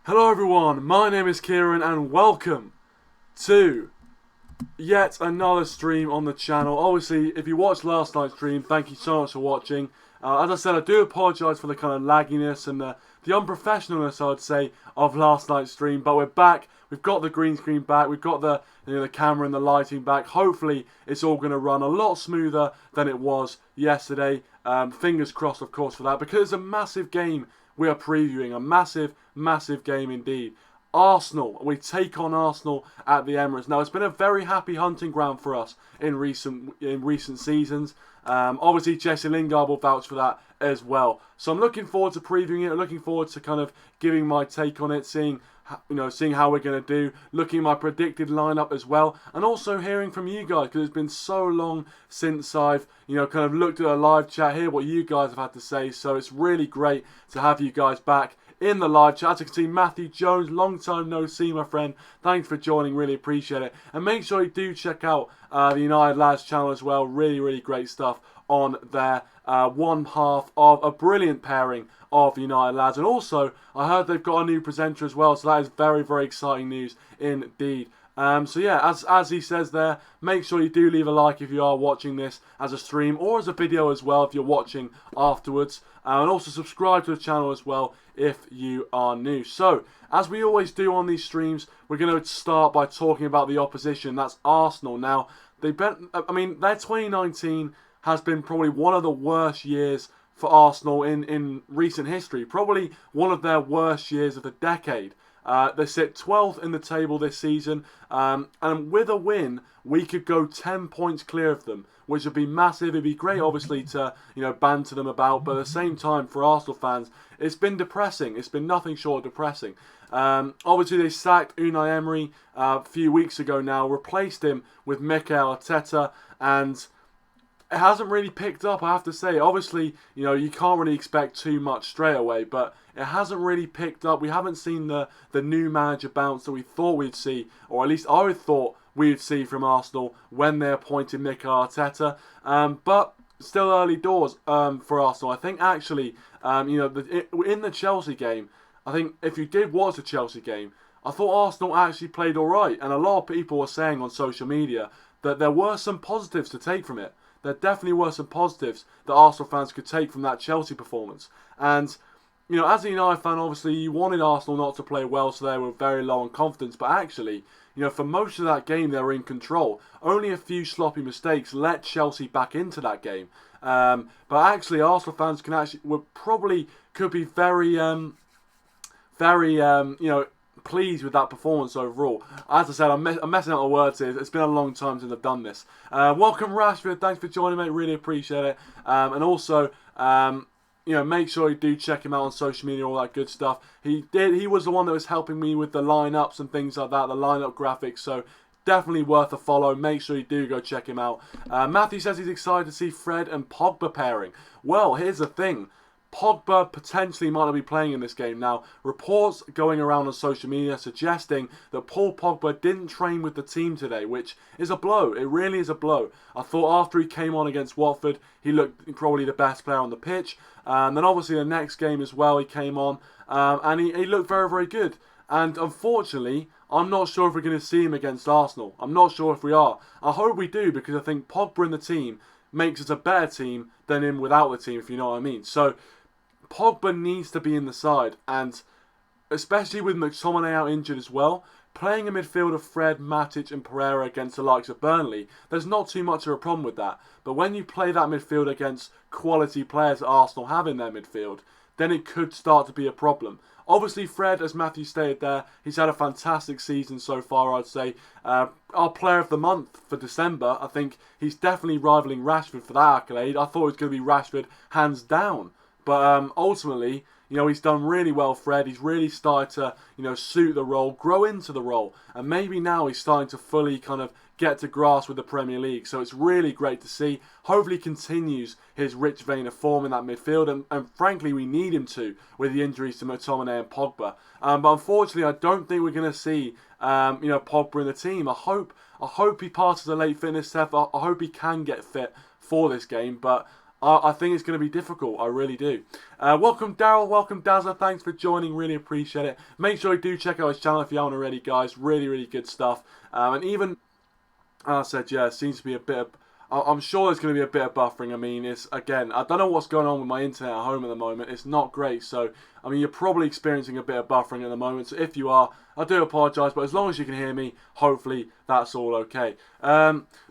Hello everyone, my name is Kieran and welcome to yet another stream on the channel. Obviously, if you watched last night's stream, thank you so much for watching. As I said, I do apologise for the kind of lagginess and the unprofessionalness, I would say, of last night's stream. But we're back. We've got the green screen back. We've got the the camera and the lighting back. Hopefully, it's all going to run a lot smoother than it was yesterday. Fingers crossed, of course, for that, because it's a massive game we are previewing. A massive, massive game indeed. Arsenal. We take on Arsenal at the Emirates. Now, it's been a very happy hunting ground for us in recent seasons. Obviously, Jesse Lingard will vouch for that as well. So I'm looking forward to previewing it. I'm looking forward to kind of giving my take on it, seeing how we're going to do, looking at my predicted lineup as well, and also hearing from you guys, because it's been so long since I've kind of looked at a live chat, hear what you guys have had to say. So it's really great to have you guys back in the live chat. As you can see, Matthew Jones, long time no see, my friend. Thanks for joining, really appreciate it. And make sure you do check out the United Lads channel as well. Really, really great stuff on there. One half of a brilliant pairing of United Lads. And also, I heard they've got a new presenter as well, so that is very, very exciting news indeed. So yeah, as he says there, make sure you do leave a like if you are watching this as a stream or as a video as well if you're watching afterwards. And also subscribe to the channel as well if you are new. So, as we always do on these streams, we're going to start by talking about the opposition. That's Arsenal. Now, their 2019 has been probably one of the worst years for Arsenal in recent history. Probably one of their worst years of the decade. They sit 12th in the table this season, and with a win, we could go 10 points clear of them, which would be massive. It'd be great, obviously, to banter them about, but at the same time, for Arsenal fans, it's been depressing. It's been nothing short of depressing. Obviously, they sacked Unai Emery a few weeks ago now, replaced him with Mikel Arteta, and it hasn't really picked up, I have to say. Obviously, you can't really expect too much straight away, but it hasn't really picked up. We haven't seen the new manager bounce that we thought we'd see, or at least I thought we'd see from Arsenal when they appointed Mikel Arteta. But still early doors for Arsenal. I think actually, in the Chelsea game, I think if you did watch the Chelsea game, I thought Arsenal actually played all right, and a lot of people were saying on social media that there were some positives to take from it. There definitely were some positives that Arsenal fans could take from that Chelsea performance. And, as a United fan, obviously, you wanted Arsenal not to play well, so they were very low on confidence. But actually, for most of that game, they were in control. Only a few sloppy mistakes let Chelsea back into that game. But actually, Arsenal fans could be very pleased with that performance overall. As I said, I'm messing up my words here. It's been a long time since I've done this. Welcome, Rashford. Thanks for joining, mate. Really appreciate it. And also, make sure you do check him out on social media, all that good stuff. He was the one that was helping me with the lineups and things like that, the lineup graphics. So definitely worth a follow. Make sure you do go check him out. Matthew says he's excited to see Fred and Pogba pairing. Well, here's the thing. Pogba potentially might not be playing in this game. Now, reports going around on social media suggesting that Paul Pogba didn't train with the team today, which is a blow. It really is a blow. I thought after he came on against Watford, he looked probably the best player on the pitch. Then obviously the next game as well, he came on and he looked very, very good. And unfortunately, I'm not sure if we're going to see him against Arsenal. I'm not sure if we are. I hope we do, because I think Pogba in the team makes us a better team than him without the team, if you know what I mean. So Pogba needs to be in the side, and especially with McTominay out injured as well, playing a midfield of Fred, Matic and Pereira against the likes of Burnley, there's not too much of a problem with that. But when you play that midfield against quality players that Arsenal have in their midfield, then it could start to be a problem. Obviously, Fred, as Matthew stated there, he's had a fantastic season so far, I'd say. Our player of the month for December, I think he's definitely rivaling Rashford for that accolade. I thought it was going to be Rashford hands down. But ultimately, he's done really well, Fred. He's really started to, suit the role, grow into the role. And maybe now he's starting to fully kind of get to grasp with the Premier League. So it's really great to see. Hopefully he continues his rich vein of form in that midfield. And frankly, we need him to, with the injuries to McTominay and Pogba. But unfortunately, I don't think we're going to see, Pogba in the team. I hope he passes a late fitness test. I hope he can get fit for this game. But I think it's going to be difficult. I really do. Welcome, Daryl. Welcome, Dazza. Thanks for joining. Really appreciate it. Make sure you do check out his channel if you haven't already, guys. Really, really good stuff. And even, as I said, yeah, it seems to be a bit of... I'm sure there's going to be a bit of buffering. I mean, it's, again, I don't know what's going on with my internet at home at the moment. It's not great. So, I mean, you're probably experiencing a bit of buffering at the moment. So if you are, I do apologise. But as long as you can hear me, hopefully that's all okay.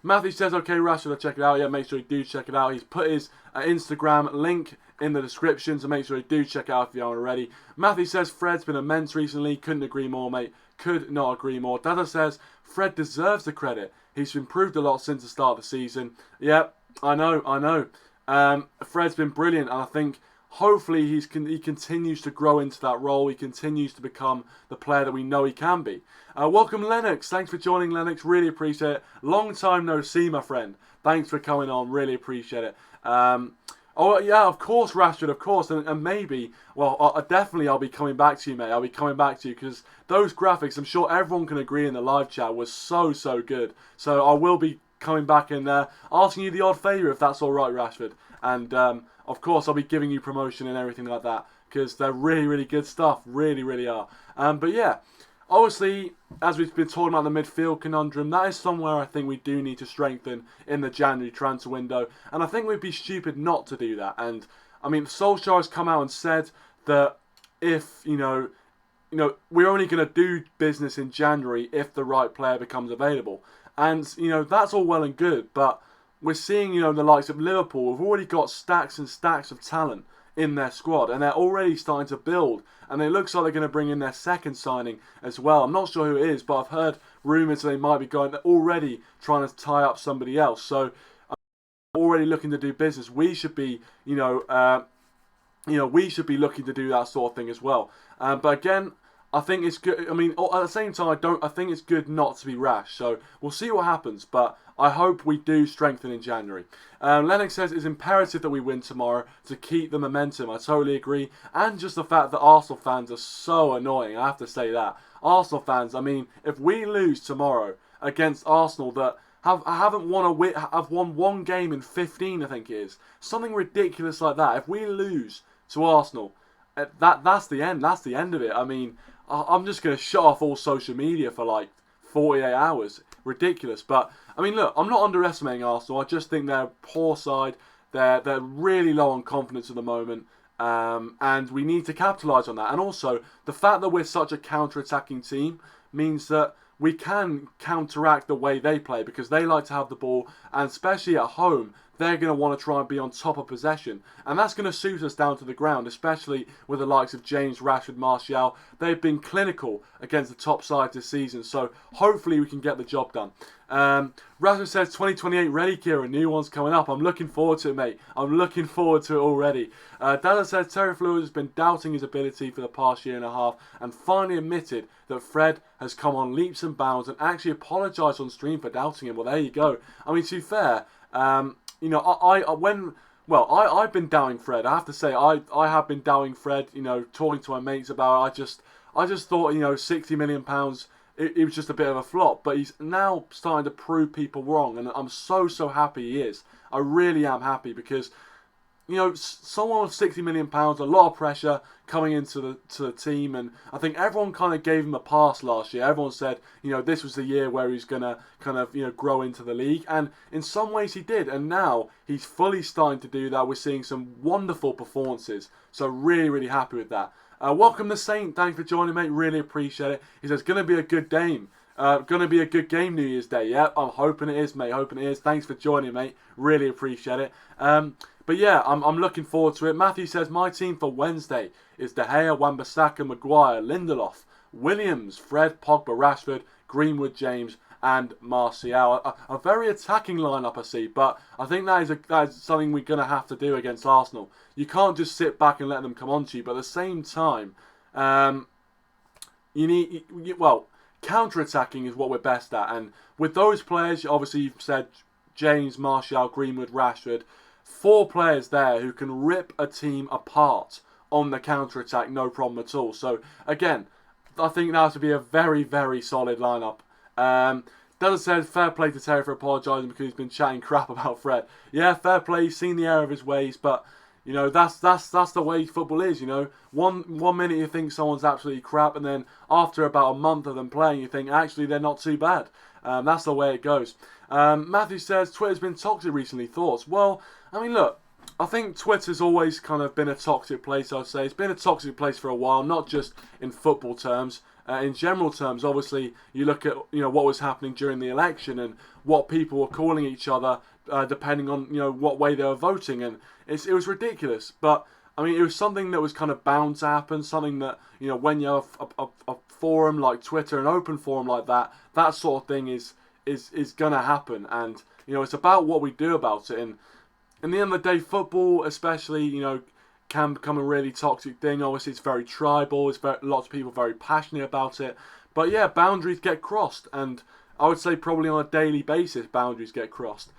Matthew says, okay, Rashford, I'll check it out. Yeah, make sure you do check it out. He's put his Instagram link in the description, so make sure you do check it out if you aren't already. Matthew says, Fred's been immense recently. Couldn't agree more, mate. Could not agree more. Dada says, Fred deserves the credit. He's improved a lot since the start of the season. Yeah, I know. Fred's been brilliant, and I think hopefully he continues to grow into that role. He continues to become the player that we know he can be. Welcome, Lennox. Thanks for joining, Lennox. Really appreciate it. Long time no see, my friend. Thanks for coming on. Really appreciate it. Oh, yeah, of course, Rashford, of course. And maybe, well, definitely I'll be coming back to you, mate. I'll be coming back to you because those graphics, I'm sure everyone can agree in the live chat, was so good. So I will be coming back and asking you the odd favour if that's all right, Rashford. And, of course, I'll be giving you promotion and everything like that because they're really, really good stuff. Really, really are. But, yeah. Obviously, as we've been talking about the midfield conundrum, that is somewhere I think we do need to strengthen in the January transfer window. And I think we'd be stupid not to do that. And, I mean, Solskjaer has come out and said that if, you know, we're only going to do business in January if the right player becomes available. And, you know, that's all well and good. But we're seeing, you know, the likes of Liverpool have already got stacks and stacks of talent in their squad, and they're already starting to build, and it looks like they're going to bring in their second signing as well. I'm not sure who it is, but I've heard rumours they might be already trying to tie up somebody else. So already looking to do business. We should be, we should be looking to do that sort of thing as well. But again, I think it's good. I mean, at the same time, I think it's good not to be rash. So we'll see what happens, but I hope we do strengthen in January. Lennox says it's imperative that we win tomorrow to keep the momentum. I totally agree. And just the fact that Arsenal fans are so annoying. I have to say that. Arsenal fans, I mean, if we lose tomorrow against Arsenal that have won one game in 15, I think it is. Something ridiculous like that. If we lose to Arsenal, that's the end. That's the end of it. I mean, I'm just going to shut off all social media for like 48 hours. Ridiculous. But, I mean, look, I'm not underestimating Arsenal. I just think they're a poor side. They're really low on confidence at the moment. And we need to capitalise on that. And also, the fact that we're such a counter-attacking team means that we can counteract the way they play because they like to have the ball, and especially at home, they're going to want to try and be on top of possession. And that's going to suit us down to the ground, especially with the likes of James, Rashford, Martial. They've been clinical against the top side this season, so hopefully we can get the job done. Rashford says 2028 ready, Kieran. New one's coming up. I'm looking forward to it, mate. I'm looking forward to it already. Dada says Terry Flewis has been doubting his ability for the past year and a half and finally admitted that Fred has come on leaps and bounds and actually apologised on stream for doubting him. Well, there you go. I mean, to be fair, you know, I've been doubting Fred. I have to say, I have been doubting Fred. You know, talking to my mates about it. I just thought, you know, £60 million, it was just a bit of a flop. But he's now starting to prove people wrong, and I'm so happy he is. I really am happy because, you know, someone with £60 million, a lot of pressure coming into the team, and I think everyone kind of gave him a pass last year. Everyone said, you know, this was the year where he's gonna kind of, you know, grow into the league, and in some ways he did, and now he's fully starting to do that. We're seeing some wonderful performances, so really happy with that. Welcome the Saint, thanks for joining, mate. Really appreciate it. He says, gonna be a good game. Gonna be a good game New Year's Day. Yep, I'm hoping it is, mate. Hoping it is. Thanks for joining, mate. Really appreciate it. But yeah, I'm looking forward to it. Matthew says, my team for Wednesday is De Gea, Wan-Bissaka, Maguire, Lindelof, Williams, Fred, Pogba, Rashford, Greenwood, James, and Martial. A very attacking lineup, I see, but I think that is something we're going to have to do against Arsenal. You can't just sit back and let them come onto you, but at the same time, counter-attacking is what we're best at, and with those players, obviously you've said James, Martial, Greenwood, Rashford, 4 players there who can rip a team apart on the counter-attack, no problem at all. So, again, I think that has to be a very solid lineup. Dada said, fair play to Terry for apologising because he's been chatting crap about Fred. Yeah, fair play. He's seen the error of his ways, but you know that's the way football is. You know, one minute you think someone's absolutely crap, and then after about a month of them playing, you think actually they're not too bad. That's the way it goes. Matthew says Twitter's been toxic recently. Thoughts? Well, I mean, look. I think Twitter's always kind of been a toxic place, I'd say. It's been a toxic place for a while, not just in football terms. In general terms, obviously, you look at what was happening during the election and what people were calling each other depending on what way they were voting, and it was ridiculous. But I mean, it was something that was kind of bound to happen. Something that when you have a forum like Twitter, an open forum like that, that sort of thing is gonna happen, and it's about what we do about it. And in the end of the day, football, especially, can become a really toxic thing. Obviously, it's very tribal. Lots of people very passionate about it. But yeah, boundaries get crossed, and I would say probably on a daily basis, boundaries get crossed.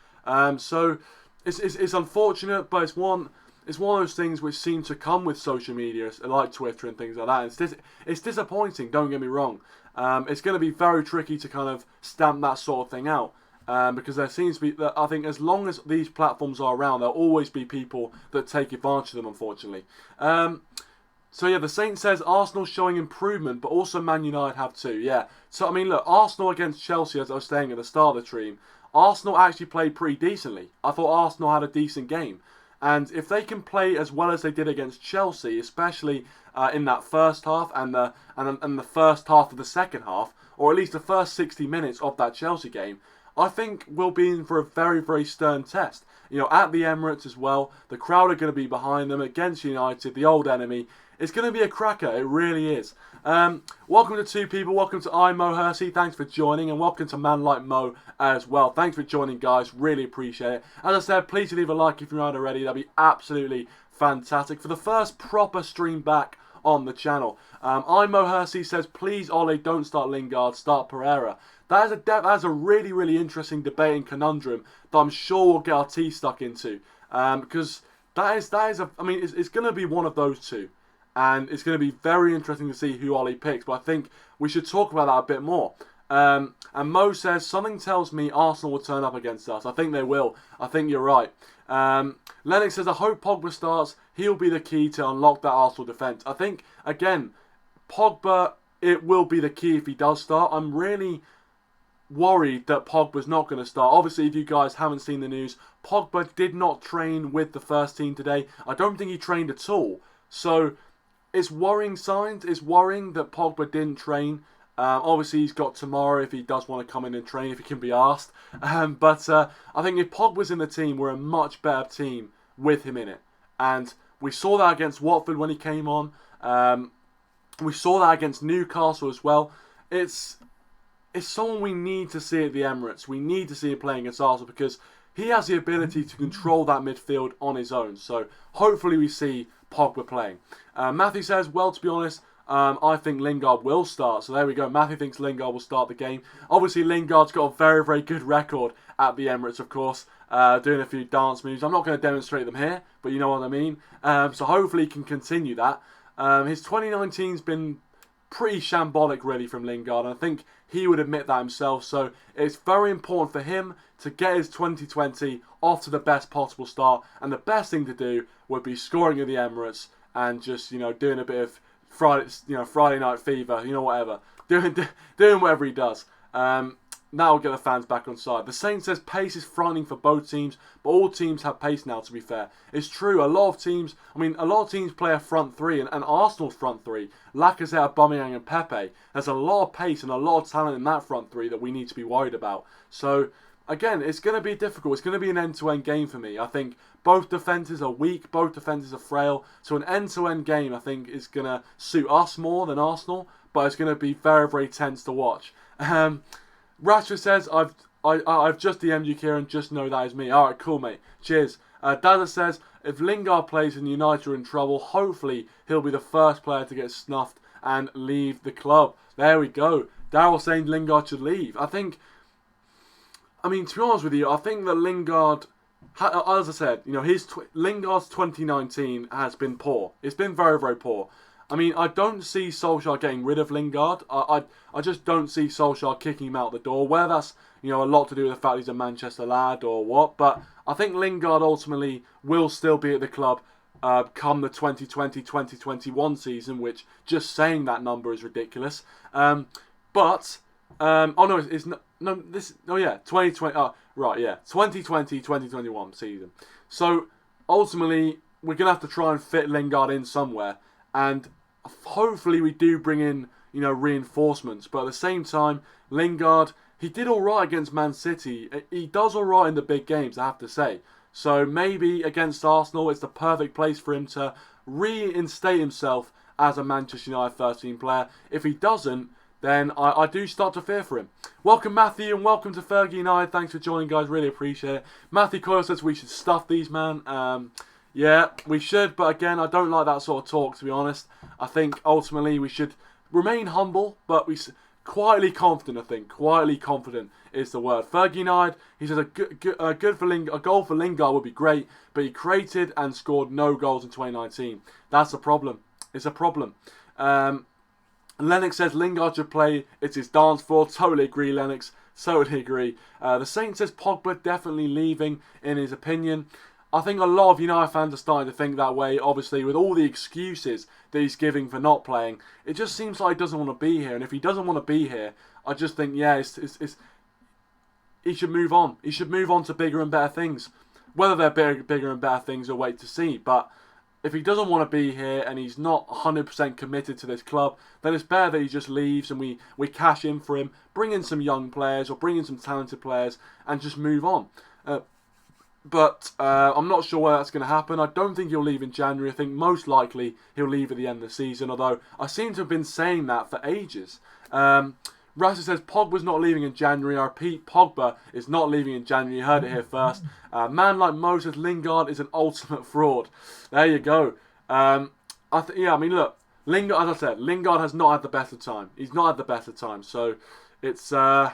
So it's unfortunate, but it's one of those things which seem to come with social media, like Twitter and things like that. It's disappointing. Don't get me wrong. It's going to be very tricky to kind of stamp that sort of thing out. Because there seems to be, I think as long as these platforms are around, there'll always be people that take advantage of them, unfortunately. So yeah, the Saint says Arsenal showing improvement, but also Man United have too. Yeah. So I mean, look, Arsenal against Chelsea, as I was saying at the start of the stream, Arsenal actually played pretty decently. I thought Arsenal had a decent game. And if they can play as well as they did against Chelsea, especially in that first half and the first half of the second half, or at least the first 60 minutes of that Chelsea game, I think we'll be in for a very, very stern test. At the Emirates as well, the crowd are going to be behind them against United, the old enemy. It's going to be a cracker, it really is. Welcome to two people, welcome to Mo Hersey, thanks for joining, and welcome to Man Like Mo as well. Thanks for joining, guys, really appreciate it. As I said, please leave a like if you're not already, that'd be absolutely fantastic. For the first proper stream back on the channel. Mo Hersey says, please Ole, don't start Lingard, start Pereira. That is a really, really interesting debate and conundrum that I'm sure we'll get our teeth stuck into. Because it's going to be one of those two. And it's going to be very interesting to see who Ollie picks. But I think we should talk about that a bit more. And Mo says, something tells me Arsenal will turn up against us. I think they will. I think you're right. Lennox says, I hope Pogba starts. He'll be the key to unlock that Arsenal defence. I think, again, Pogba, it will be the key if he does start. I'm really worried that Pogba's not going to start. Obviously, if you guys haven't seen the news, Pogba did not train with the first team today. I don't think he trained at all. So, it's worrying signs. It's worrying that Pogba didn't train. Obviously, he's got tomorrow if he does want to come in and train, if he can be asked. But I think if Pogba's in the team, we're a much better team with him in it. And we saw that against Watford when he came on. We saw that against Newcastle as well. It's someone we need to see at the Emirates. We need to see him playing against Arsenal because he has the ability to control that midfield on his own. So hopefully we see Pogba playing. Matthew says, well, to be honest, I think Lingard will start. So there we go. Matthew thinks Lingard will start the game. Obviously, Lingard's got a very, very good record at the Emirates, of course, doing a few dance moves. I'm not going to demonstrate them here, but you know what I mean. So hopefully he can continue that. His 2019's been pretty shambolic, really, from Lingard, and I think he would admit that himself. So it's very important for him to get his 2020 off to the best possible start, and the best thing to do would be scoring at the Emirates and just doing a bit of Friday night fever, whatever, doing whatever he does. That will get the fans back on side. The Saint says pace is frightening for both teams, but all teams have pace now, to be fair. It's true, a lot of teams play a front three, and Arsenal's front three, Lacazette, Aubameyang and Pepe, there's a lot of pace and a lot of talent in that front three that we need to be worried about. So, again, it's going to be difficult. It's going to be an end-to-end game for me. I think both defences are weak, both defences are frail, so an end-to-end game, I think, is going to suit us more than Arsenal, but it's going to be very, very tense to watch. Rashford says, I've just DM'd you, Kieran, just know that is me. Alright, cool, mate. Cheers. Dada says, if Lingard plays and United are in trouble, hopefully he'll be the first player to get snuffed and leave the club. There we go. Daryl saying Lingard should leave. To be honest with you, I think that Lingard, as I said, Lingard's 2019 has been poor. It's been very, very poor. I mean, I don't see Solskjaer getting rid of Lingard. I just don't see Solskjaer kicking him out the door. Whether that's, a lot to do with the fact he's a Manchester lad or what. But I think Lingard ultimately will still be at the club come the 2020-2021 season, which just saying that number is ridiculous. Oh no, it's not. No, this. Oh yeah, 2020. Right, yeah, 2020-2021 season. So ultimately, we're gonna have to try and fit Lingard in somewhere, and hopefully we do bring in reinforcements. But at the same time, Lingard, he did all right against Man City. He does all right in the big games, I have to say. So maybe against Arsenal, it's the perfect place for him to reinstate himself as a Manchester United first-team player. If he doesn't, then I do start to fear for him. Welcome, Matthew, and welcome to Fergie United. Thanks for joining, guys. Really appreciate it. Matthew Coyle says we should stuff these, man. Yeah, we should, but again, I don't like that sort of talk, to be honest. I think ultimately we should remain humble, but quietly confident, I think. Quietly confident is the word. Fergie United, he says a goal for Lingard would be great, but he created and scored no goals in 2019. That's a problem. It's a problem. Lennox says Lingard should play. It's his dance floor. Totally agree, Lennox. Totally agree. The Saint says Pogba definitely leaving, in his opinion. I think a lot of United fans are starting to think that way. Obviously, with all the excuses that he's giving for not playing, it just seems like he doesn't want to be here. And if he doesn't want to be here, I just think, yeah, he should move on. He should move on to bigger and better things. Whether they're bigger and better things, we'll wait to see. But if he doesn't want to be here and he's not 100% committed to this club, then it's better that he just leaves and we cash in for him, bring in some young players or bring in some talented players and just move on. But I'm not sure where that's going to happen. I don't think he'll leave in January. I think most likely he'll leave at the end of the season, although I seem to have been saying that for ages. Rasta says Pogba's not leaving in January. I repeat, Pogba is not leaving in January. You heard it here first. Man like Moses Lingard is an ultimate fraud. There you go. Look, Lingard, as I said, Lingard has not had the best of time. He's not had the best of time. So it's I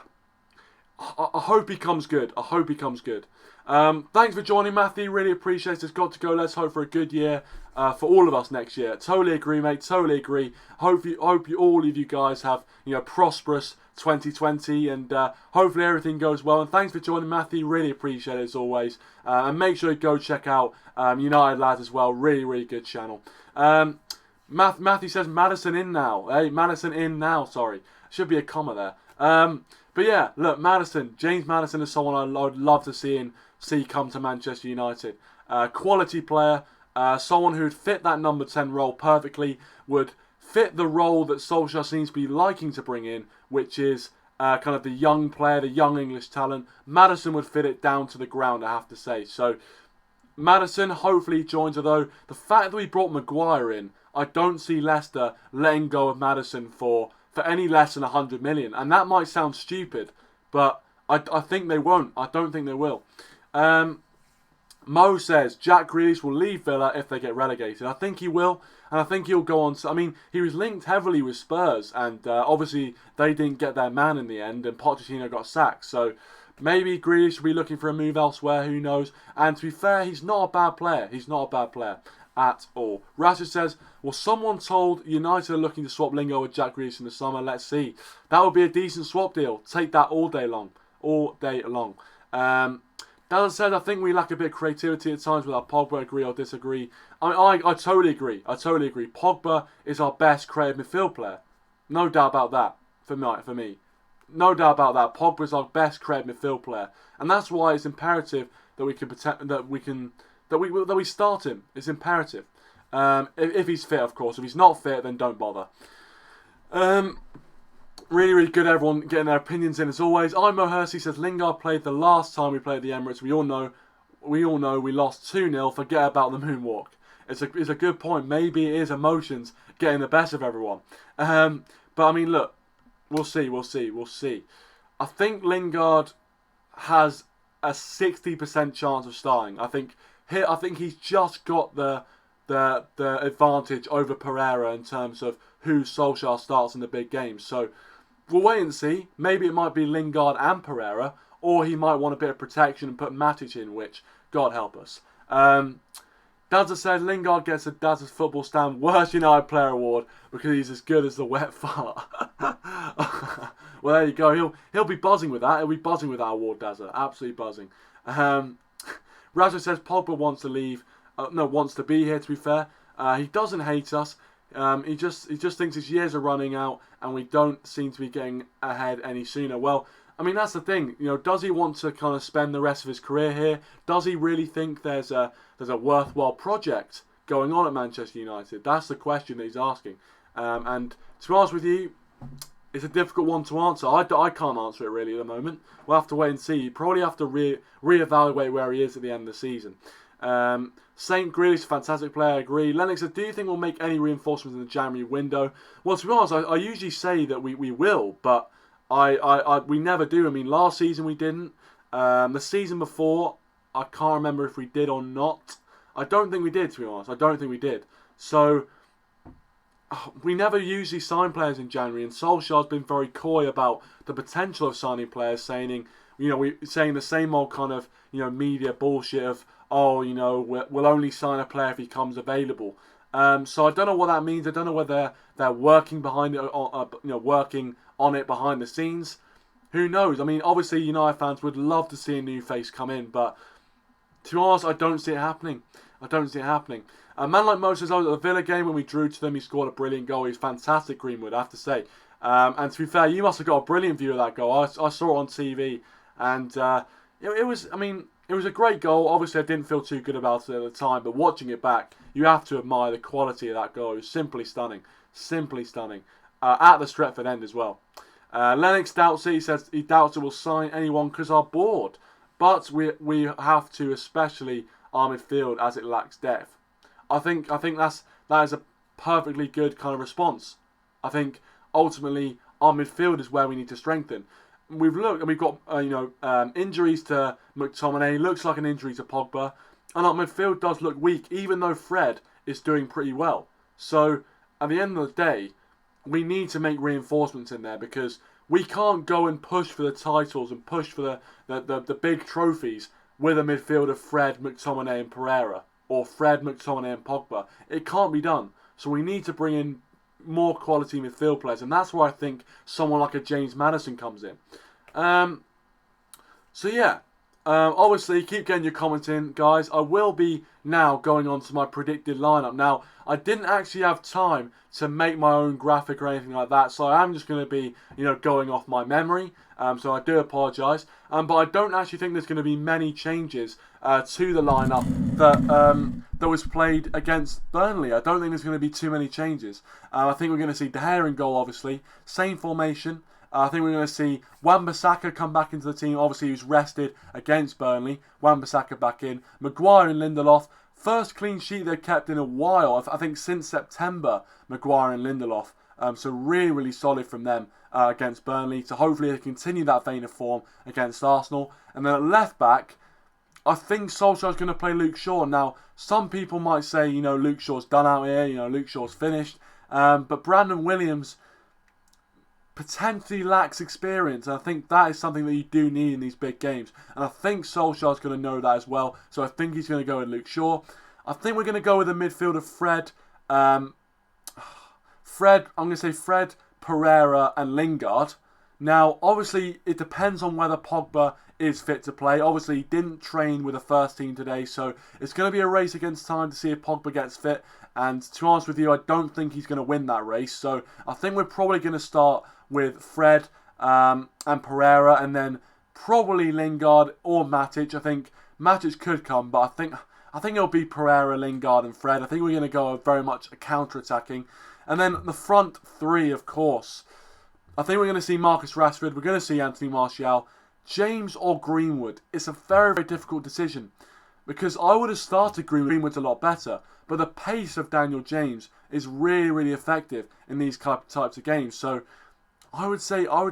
hope he comes good. I hope he comes good. Thanks for joining, Matthew. Really appreciate it. It's got to go. Let's hope for a good year for all of us next year. Totally agree, mate. Totally agree. Hope all of you guys have prosperous 2020 and hopefully everything goes well. And thanks for joining, Matthew. Really appreciate it as always. And make sure you go check out United Lads as well. Really, really good channel. Matthew says Maddison in now. Hey, Maddison in now. Sorry, should be a comma there. But yeah, look, James Maddison is someone I would love to see come to Manchester United. Quality player, someone who would fit that number 10 role perfectly, would fit the role that Solskjaer seems to be liking to bring in, which is kind of the young player, the young English talent. Maddison would fit it down to the ground, I have to say. So Maddison hopefully joins, although the fact that we brought Maguire in, I don't see Leicester letting go of Maddison for any less than 100 million. And that might sound stupid, but I think they won't. I don't think they will. Mo says Jack Grealish will leave Villa if they get relegated. I think he will, and I think he'll go on. I mean, he was linked heavily with Spurs, and obviously they didn't get their man in the end, and Pochettino got sacked. So maybe Grealish will be looking for a move elsewhere. Who knows? And to be fair, he's not a bad player. He's not a bad player at all. Ratchet says, well, someone told United are looking to swap Lingard with Jack Grealish in the summer. Let's see. That would be a decent swap deal. Take that all day long. All day long. That said, I think we lack a bit of creativity at times with our Pogba. Agree or disagree? I totally agree. I totally agree. Pogba is our best creative midfield player. No doubt about that for me. No doubt about that. Pogba is our best creative midfield player. And that's why it's imperative that we start him. It's imperative. If he's fit, of course. If he's not fit, then don't bother. Really, really good, everyone getting their opinions in as always. Mo Hersey says Lingard played the last time we played at the Emirates. We all know we lost 2-0. Forget about the moonwalk. It's a good point. Maybe it is emotions getting the best of everyone. But I mean, look, we'll see. I think Lingard has a 60% chance of starting. I think he's just got the advantage over Pereira in terms of who Solskjaer starts in the big games. So we'll wait and see. Maybe it might be Lingard and Pereira, or he might want a bit of protection and put Matic in, which, God help us. Dazza said Lingard gets a Dazza's football stand worst United player award because he's as good as the wet fart. Well, there you go. He'll be buzzing with that. He'll be buzzing with that award, Dazza. Absolutely buzzing. Raja says Pogba wants to leave. Wants to be here. To be fair, he doesn't hate us. He just thinks his years are running out, and we don't seem to be getting ahead any sooner. Well, I mean, that's the thing. Does he want to kind of spend the rest of his career here? Does he really think there's a worthwhile project going on at Manchester United? That's the question that he's asking. And to be honest with you, it's a difficult one to answer. I can't answer it really at the moment. We'll have to wait and see. You probably have to reevaluate where he is at the end of the season. St. Grealish, fantastic player, I agree. Lennox said, do you think we'll make any reinforcements in the January window? Well, to be honest, I usually say that we will, but we never do. I mean, last season we didn't. The season before, I can't remember if we did or not. I don't think we did, to be honest. I don't think we did. So, we never usually sign players in January, and Solskjaer's been very coy about the potential of signing players, saying the same old kind of media bullshit of, we'll only sign a player if he comes available. So I don't know what that means. I don't know whether they're working behind it, working on it behind the scenes. Who knows? I mean, obviously United fans would love to see a new face come in, but to be honest, I don't see it happening. A man like Mo says, I was at the Villa game when we drew to them. He scored a brilliant goal. He's fantastic, Greenwood, I have to say. And to be fair, you must have got a brilliant view of that goal. I saw it on TV, and it was a great goal. Obviously, I didn't feel too good about it at the time, but watching it back, you have to admire the quality of that goal. It was simply stunning. At the Stretford end as well. Lennox doubts it. He says he doubts it will sign anyone because our board. But we have to, especially our midfield, as it lacks depth. I think that is a perfectly good kind of response. I think ultimately our midfield is where we need to strengthen. We've looked and we've got injuries to McTominay. Looks like an injury to Pogba, and our midfield does look weak, even though Fred is doing pretty well. So at the end of the day, we need to make reinforcements in there because we can't go and push for the titles and push for the big trophies with a midfield of Fred, McTominay and Pereira, or Fred, McTominay and Pogba. It can't be done. So we need to bring in more quality midfield players, and that's where I think someone like a James Maddison comes in. Obviously keep getting your comments in, guys. I will be now going on to my predicted lineup. Now, I didn't actually have time to make my own graphic or anything like that, so I am just going to be going off my memory, so I do apologise, but I don't actually think there's going to be many changes to the lineup that was played against Burnley. I don't think there's going to be too many changes. I think we're going to see De Gea in goal, obviously, same formation. I think we're going to see Wan-Bissaka come back into the team. Obviously, he was rested against Burnley. Wan-Bissaka back in. Maguire and Lindelof. First clean sheet they've kept in a while. I think since September, Maguire and Lindelof. So really, really solid from them against Burnley. So hopefully they continue that vein of form against Arsenal. And then at left back, I think Solskjaer's going to play Luke Shaw. Now, some people might say, Luke Shaw's done out here. Luke Shaw's finished. But Brandon Williams potentially lacks experience, and I think that is something that you do need in these big games, and I think Solskjaer's going to know that as well, so I think he's going to go with Luke Shaw. I think we're going to go with a midfield of Fred, I'm going to say Fred, Pereira and Lingard. Now, obviously, it depends on whether Pogba is fit to play. Obviously, he didn't train with the first team today, so it's going to be a race against time to see if Pogba gets fit. And to be honest with you, I don't think he's going to win that race. So I think we're probably going to start with Fred and Pereira, and then probably Lingard or Matic. I think Matic could come, but I think it'll be Pereira, Lingard and Fred. I think we're going to go very much counter-attacking. And then the front three, of course. I think we're going to see Marcus Rashford. We're going to see Anthony Martial. James or Greenwood. It's a very, very difficult decision, because I would have started Greenwood's a lot better, but the pace of Daniel James is really, really effective in these types of games. So I would say I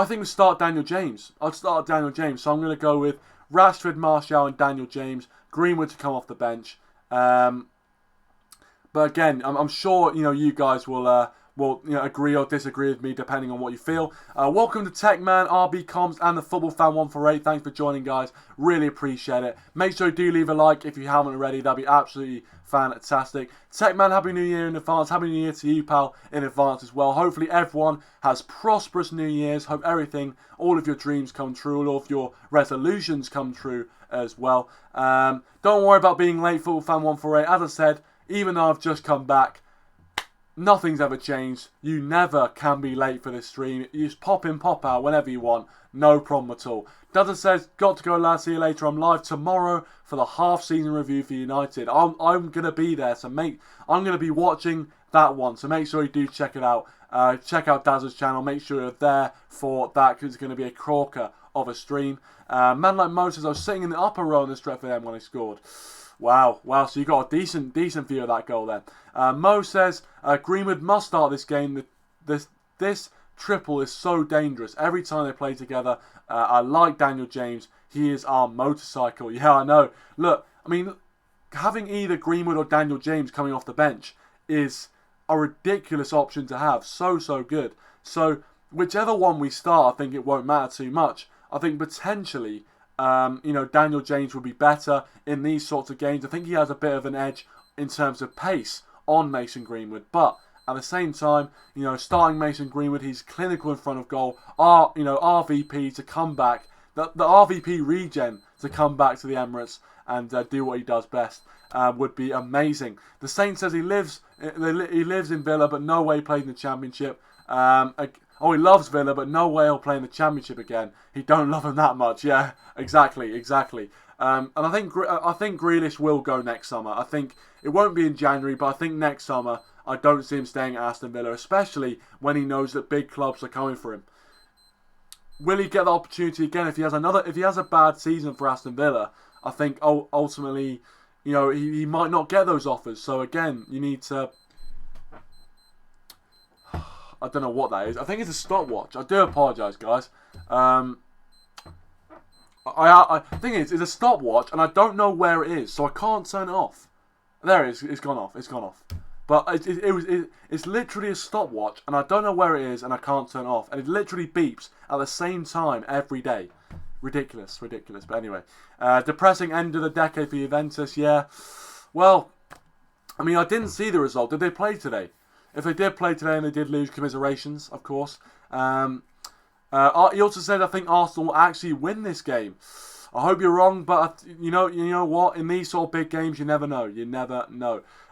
think we start Daniel James. I'd start Daniel James. So I'm going to go with Rashford, Martial and Daniel James. Greenwood to come off the bench. But again, I'm sure you guys will will agree or disagree with me depending on what you feel. Welcome to Techman, RB Comms, and the Football Fan 148. Thanks for joining, guys. Really appreciate it. Make sure you do leave a like if you haven't already. That'd be absolutely fantastic. Techman, Happy New Year in advance. Happy New Year to you, pal, in advance as well. Hopefully everyone has prosperous New Years. Hope everything, all of your dreams come true, all of your resolutions come true as well. Don't worry about being late, Football Fan 148. As I said, even though I've just come back, nothing's ever changed. You never can be late for this stream. You just pop in, pop out whenever you want. No problem at all. Dudley says, got to go, lads. See you later. I'm live tomorrow for the half-season review for United. I'm going to be there, so I'm going to be watching that one. So make sure you do check it out. Check out Daz's channel. Make sure you're there for that, because it's going to be a corker of a stream. Man like Mo says, I was sitting in the upper row in the Stretford end when he scored. Wow, so you got a decent view of that goal there. Mo says, Greenwood must start this game. This triple is so dangerous. Every time they play together, I like Daniel James. He is our motorcycle. Yeah, I know. Look, I mean, having either Greenwood or Daniel James coming off the bench is a ridiculous option to have. So good. So, whichever one we start, I think it won't matter too much. I think potentially, Daniel James will be better in these sorts of games. I think he has a bit of an edge in terms of pace on Mason Greenwood. But at the same time, starting Mason Greenwood, he's clinical in front of goal. RVP to come back, the RVP regen to come back to the Emirates and do what he does best would be amazing. The Saint says he lives in Villa, but no way played in the Championship. He loves Villa, but no way he'll play in the Championship again. He don't love him that much. Yeah, exactly. And I think Grealish will go next summer. I think it won't be in January, but I think next summer I don't see him staying at Aston Villa, especially when he knows that big clubs are coming for him. Will he get the opportunity again if he has a bad season for Aston Villa? I think ultimately, he might not get those offers. So again, you need to. I don't know what that is. I think it's a stopwatch. I do apologise, guys. I think it's a stopwatch, and I don't know where it is, so I can't turn it off. There it is. It's gone off. But it's literally a stopwatch, and I don't know where it is, and I can't turn it off. And it literally beeps at the same time every day. Ridiculous. But anyway, depressing end of the decade for Juventus. Yeah. Well, I mean, I didn't see the result. Did they play today? If they did play today and they did lose, commiserations, of course. He also said, I think Arsenal will actually win this game. I hope you're wrong, but you know what? In these sort of big games, you never know.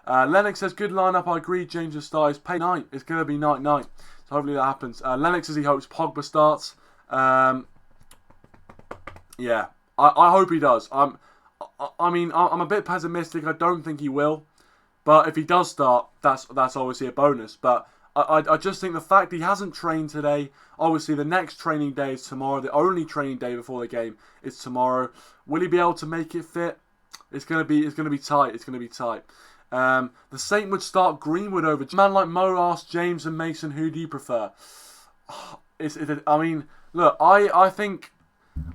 Lennox says, good lineup. I agree. James will start. It's pay night. It's going to be night. So hopefully that happens. Lennox says he hopes Pogba starts. Yeah, I hope he does. I'm a bit pessimistic. I don't think he will. But if he does start, that's obviously a bonus. But I just think the fact he hasn't trained today, obviously the next training day is tomorrow. The only training day before the game is tomorrow. Will he be able to make it fit? It's gonna be tight. The Saint would start Greenwood over. Man like Mo asked James and Mason, who do you prefer? Look, I think.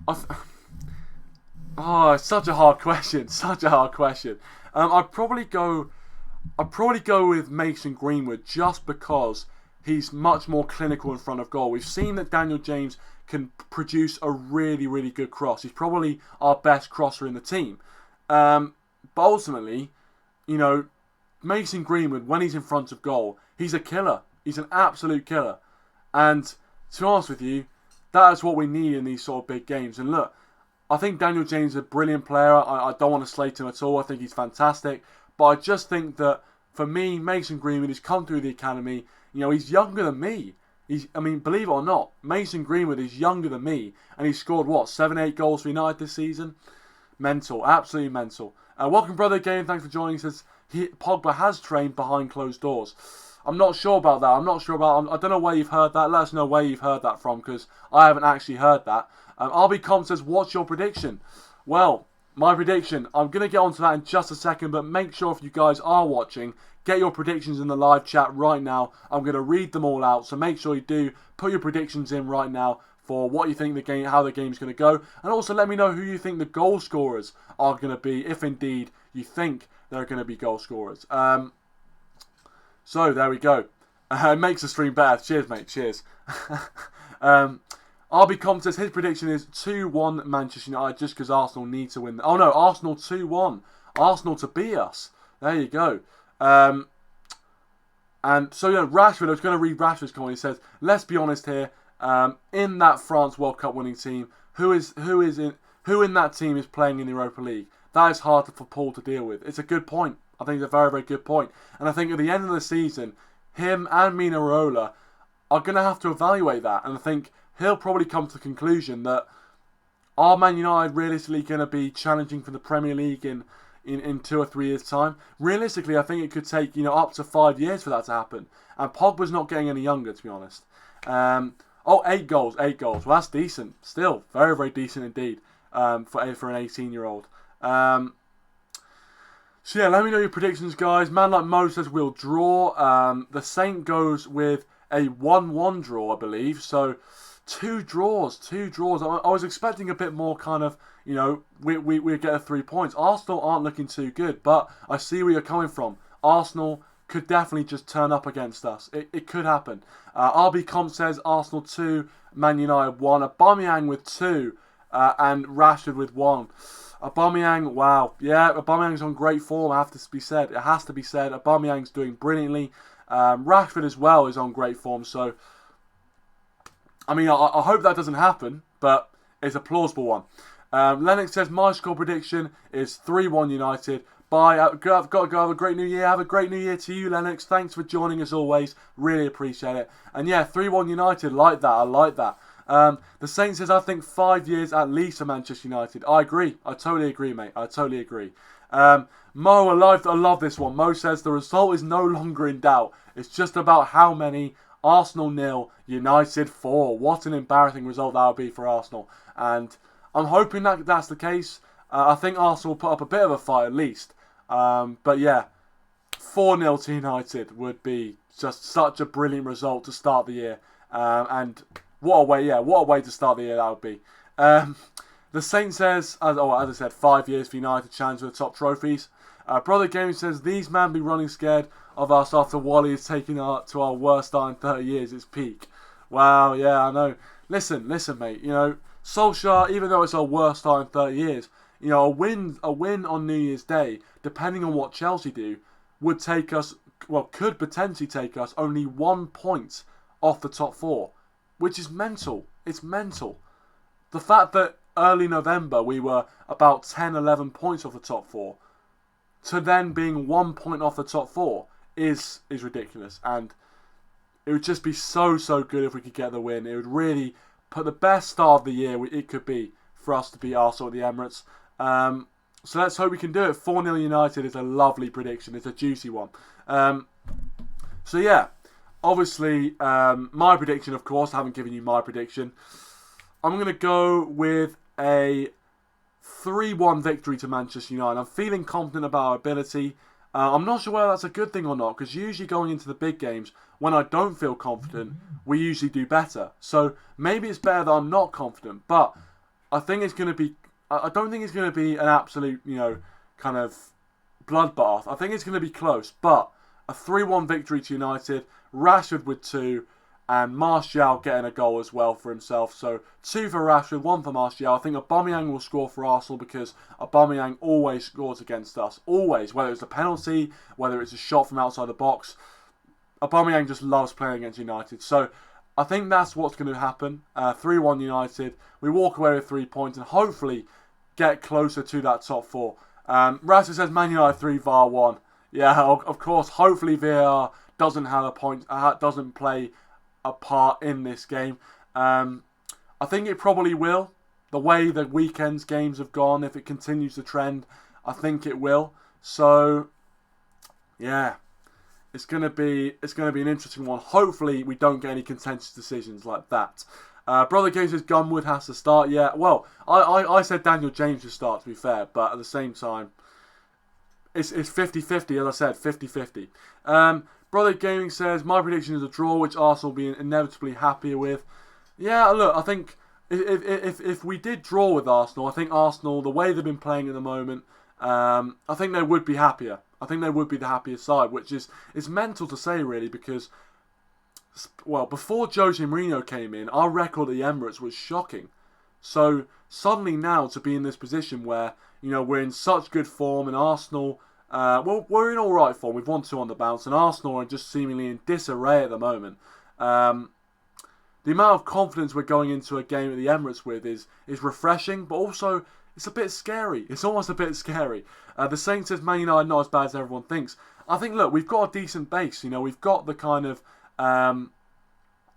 It's such a hard question. I'd probably go with Mason Greenwood just because he's much more clinical in front of goal. We've seen that Daniel James can produce a really, really good cross. He's probably our best crosser in the team. But ultimately, Mason Greenwood, when he's in front of goal, he's a killer. He's an absolute killer. And to be honest with you, that is what we need in these sort of big games. And look, I think Daniel James is a brilliant player. I don't want to slate him at all. I think he's fantastic. But I just think that, for me, Mason Greenwood has come through the academy. He's younger than me. Believe it or not, Mason Greenwood is younger than me. And he's scored, 7-8 goals for United this season? Mental. Absolutely mental. Welcome, brother, again. Thanks for joining. He says, Pogba has trained behind closed doors. I'm not sure about that. I don't know where you've heard that. Let us know where you've heard that from, because I haven't actually heard that. RB says, what's your prediction? Well, my prediction, I'm going to get onto that in just a second, but make sure if you guys are watching, get your predictions in the live chat right now. I'm going to read them all out, so make sure you do put your predictions in right now for what you think how the game's going to go. And also let me know who you think the goal scorers are going to be, if indeed you think they're going to be goal scorers. So there we go. It makes the stream better. Cheers, mate. Cheers. RB Com says his prediction is 2-1 Manchester United just because Arsenal need to win. Oh no, Arsenal 2-1. Arsenal to beat us. There you go. And so, Rashford, I was going to read Rashford's comment. He says, let's be honest here. In that France World Cup winning team, who in that team is playing in the Europa League? That is hard for Paul to deal with. It's a good point. I think it's a very, very good point. And I think at the end of the season, him and Mino Raiola are going to have to evaluate that. And I think he'll probably come to the conclusion that are Man United realistically going to be challenging for the Premier League in 2 or 3 years' time? Realistically, I think it could take up to 5 years for that to happen. And Pogba's not getting any younger, to be honest. 8 goals. Well, that's decent. Still, very, very decent indeed for an 18-year-old. So yeah, let me know your predictions, guys. Man like Mo says we'll draw. The Saint goes with a 1-1 draw, I believe. So 2 draws. I was expecting a bit more kind of, we get 3 points. Arsenal aren't looking too good, but I see where you're coming from. Arsenal could definitely just turn up against us. It could happen. RB Comp says Arsenal 2, Man United 1. Aubameyang with 2 and Rashford with 1. Aubameyang, wow. Yeah, Aubameyang's on great form, it has to be said. Aubameyang's doing brilliantly. Rashford as well is on great form. So, I mean, I hope that doesn't happen, but it's a plausible one. Lennox says my score prediction is 3-1 United. Bye. I've got to go. Have a great new year. Have a great new year to you, Lennox. Thanks for joining us always. Really appreciate it. And yeah, 3-1 United. Like that. I like that. The Saint says I think 5 years at least for Manchester United. I agree. I totally agree, mate. I totally agree. Mo, I love this one. Mo says the result is no longer in doubt. It's just about how many. Arsenal 0, United 4. What an embarrassing result that would be for Arsenal. And I'm hoping that that's the case. I think Arsenal will put up a bit of a fight at least. But yeah, 4-0 to United would be just such a brilliant result to start the year. And what a way to start the year that would be. The Saint says, as I said, 5 years for United to challenge for the top trophies. Brother Gaming says, these man be running scared of us after Wally is taking us to our worst start in 30 years. It's peak. Wow, yeah, I know. Listen, mate. Solskjaer, even though it's our worst start in 30 years, a win on New Year's Day, depending on what Chelsea do, would take us, could potentially take us only 1 point off the top 4, which is mental. It's mental. The fact that early November we were about 10, 11 points off the top 4, to then being 1 point off the top 4 is ridiculous. And it would just be so good if we could get the win. It would really put the best start of the year it could be for us to beat Arsenal at the Emirates. So let's hope we can do it. 4-0 United is a lovely prediction. It's a juicy one. So yeah, obviously my prediction, of course, I haven't given you my prediction. I'm going to go with a 3-1 victory to Manchester United. I'm feeling confident about our ability. I'm not sure whether that's a good thing or not, because usually going into the big games, when I don't feel confident, we usually do better. So maybe it's better that I'm not confident, but I think it's going to be. I don't think it's going to be an absolute, kind of bloodbath. I think it's going to be close, but a 3-1 victory to United, Rashford with 2, and Martial getting a goal as well for himself. So 2 for Rashford, 1 for Martial. I think Aubameyang will score for Arsenal because Aubameyang always scores against us. Always. Whether it's a penalty, whether it's a shot from outside the box. Aubameyang just loves playing against United. So I think that's what's going to happen. 3-1 United. We walk away with 3 points and hopefully get closer to that top 4. Rashford says Man United 3, VAR 1. Yeah, of course. Hopefully VAR doesn't have a point, doesn't play a part in this game. I think it probably will. The way the weekend's games have gone, if it continues the trend, I think it will. So, yeah, it's gonna be an interesting one. Hopefully, we don't get any contentious decisions like that. Brother Game says Gunwood has to start. Yeah, well, I said Daniel James should start, to be fair, but at the same time, it's 50-50, as I said, 50-50. Brother Gaming says, my prediction is a draw, which Arsenal will be inevitably happier with. Yeah, look, I think if we did draw with Arsenal, I think Arsenal, the way they've been playing at the moment, I think they would be happier. I think they would be the happier side, which is mental to say, really, because well, before Jose Mourinho came in, our record at the Emirates was shocking. So suddenly now to be in this position where, you know, we're in such good form and Arsenal, well, we're in alright form. We've won 2 on the bounce and Arsenal are just seemingly in disarray at the moment. The amount of confidence we're going into a game at the Emirates with is refreshing, but also it's a bit scary. It's almost a bit scary. The Saints says Man United not as bad as everyone thinks. I think, look, we've got a decent base. You know, we've got the kind of,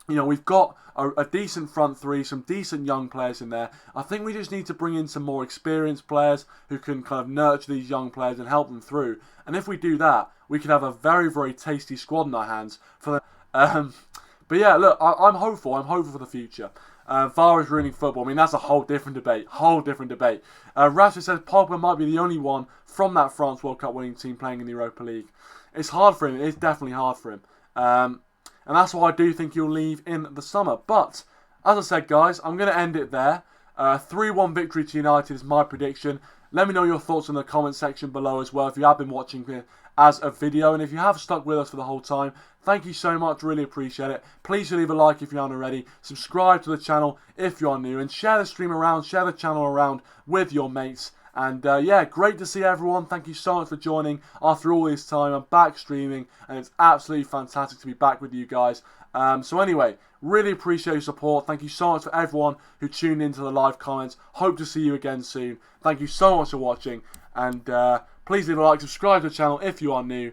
we've got a decent front three, some decent young players in there. I think we just need to bring in some more experienced players who can kind of nurture these young players and help them through. And if we do that, we can have a very, very tasty squad in our hands for the. But yeah, look, I'm hopeful. I'm hopeful for the future. VAR is ruining football. I mean, that's a whole different debate. Rashford says Pogba might be the only one from that France World Cup winning team playing in the Europa League. It's hard for him. It is definitely hard for him. And that's why I do think he'll leave in the summer. But, as I said, guys, I'm going to end it there. 3-1 victory to United is my prediction. Let me know your thoughts in the comment section below as well if you have been watching here as a video. And if you have stuck with us for the whole time, thank you so much. Really appreciate it. Please do leave a like if you aren't already. Subscribe to the channel if you are new. And share the stream around, share the channel around with your mates. And yeah, great to see everyone. Thank you so much for joining after all this time. I'm back streaming and it's absolutely fantastic to be back with you guys. So anyway, really appreciate your support. Thank you so much for everyone who tuned into the live comments. Hope to see you again soon. Thank you so much for watching. And please leave a like, subscribe to the channel if you are new.